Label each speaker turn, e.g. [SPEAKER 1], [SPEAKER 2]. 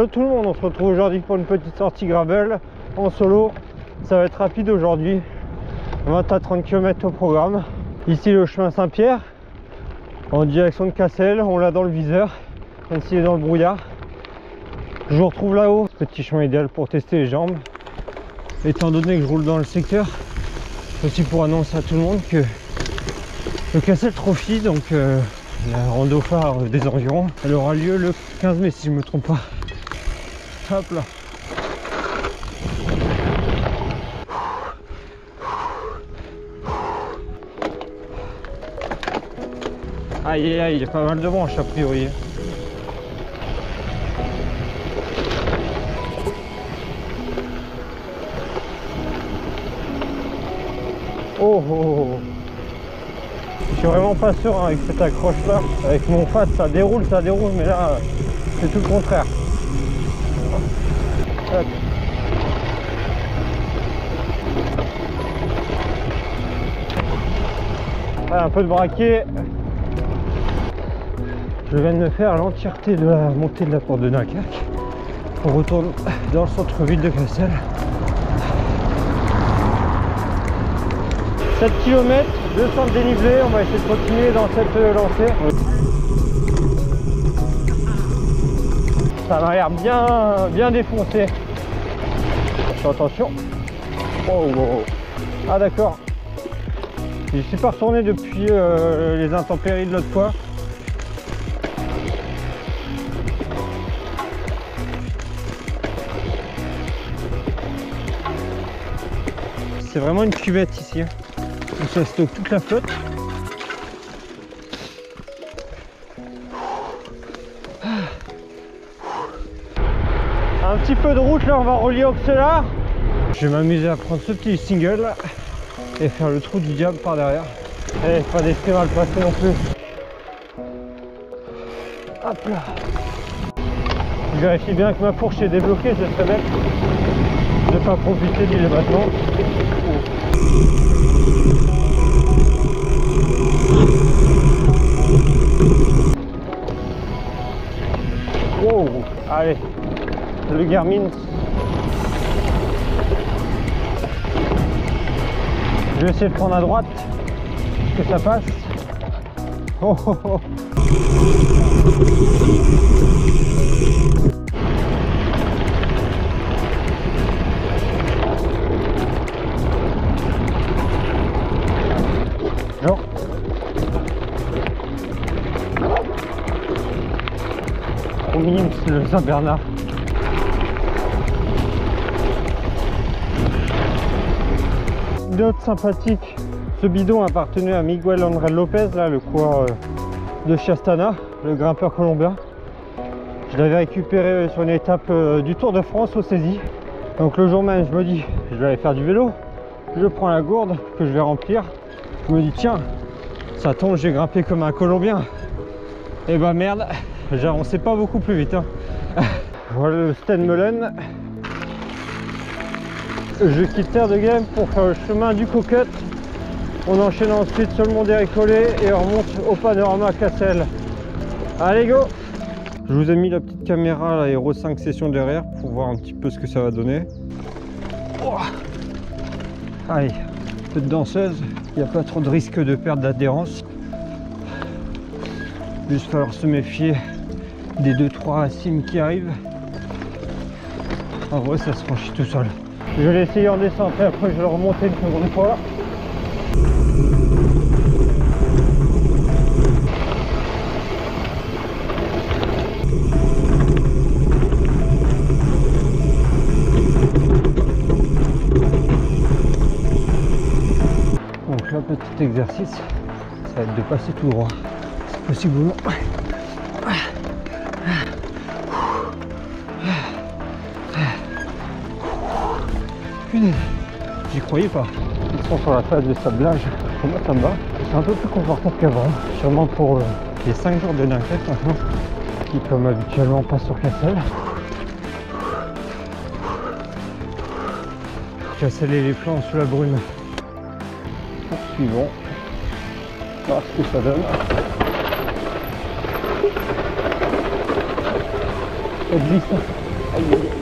[SPEAKER 1] Hello tout le monde, on se retrouve aujourd'hui pour une petite sortie gravel en solo. Ça va être rapide aujourd'hui, 20 à 30 km au programme. Ici le chemin Saint-Pierre, en direction de Cassel, on l'a dans le viseur, même s'il est dans le brouillard. Je vous retrouve là-haut, petit chemin idéal pour tester les jambes. Étant donné que je roule dans le secteur, aussi pour annoncer à tout le monde que le Cassel Trophy, donc la rando phare des environs, elle aura lieu le 15 mai si je me trompe pas. Hop là. Aïe aïe aïe, il y a pas mal de branches a priori. Oh, oh, oh. Je suis vraiment pas sûr avec cette accroche là. Avec mon fat ça déroule, mais là c'est tout le contraire. Hop. Voilà, un peu de braquet. Je viens de me faire l'entièreté de la montée de la porte de Dunkerque. On retourne dans le centre-ville de Cassel. 7 km, 200 de dénivelé, on va essayer de continuer dans cette lancée. Ça m'a l'air bien défoncé. Attention. Oh, oh, oh. Ah d'accord. Je suis pas retourné depuis les intempéries de l'autre fois. C'est vraiment une cuvette ici. Donc ça stocke toute la flotte. Un petit peu de route là, on va relier Auxerre. Je vais m'amuser à prendre ce petit single là, et faire le trou du diable par derrière. Et pas d'esprit mal passé non plus. Hop là. Je vérifie bien que ma fourche est débloquée, ce serait bête de ne pas profiter du débattement. Wow, allez, le Garmin. Je vais essayer de prendre à droite, que ça passe. Oh, oh, oh. Genre. Au minimum, c'est le Saint-Bernard. Note sympathique, ce bidon appartenait à Miguel André Lopez, là, le coureur de Chastana, le grimpeur colombien. Je l'avais récupéré sur une étape du Tour de France au saisie. Donc le jour même, je me dis, je vais aller faire du vélo. Je prends la gourde que je vais remplir. Je me dis, tiens, ça tombe, j'ai grimpé comme un Colombien. Et bah merde, j'avançais pas beaucoup plus vite. Hein. Voilà le Stenmeulen. Je quitte Terre de Game pour faire le chemin du Coquette. On enchaîne ensuite sur le Mont des Récollets et on remonte au panorama Cassel. Allez go! Je vous ai mis la petite caméra la Hero 5 Session derrière pour voir un petit peu ce que ça va donner. Oh, allez, un peu de danseuse, il n'y a pas trop de risque de perte d'adhérence. Juste falloir se méfier des 2-3 racines qui arrivent. En vrai ça se franchit tout seul. Je vais l'essayer en descente et après je vais le remonter une seconde fois. Donc là, petit exercice, ça va être de passer tout droit. C'est possible ou non. Punaise, j'y croyais pas. Ils sont sur la phase de sablage. Pour moi, ça me va. C'est un peu plus confortable qu'avant. Sûrement pour les 5 jours de Dunkerque maintenant, qui comme habituellement passent sur Cassel. Cassel et les plans sous la brume. Poursuivons. Voir ce que ça donne. Ça glisse.
[SPEAKER 2] Aïe, aïe, aïe.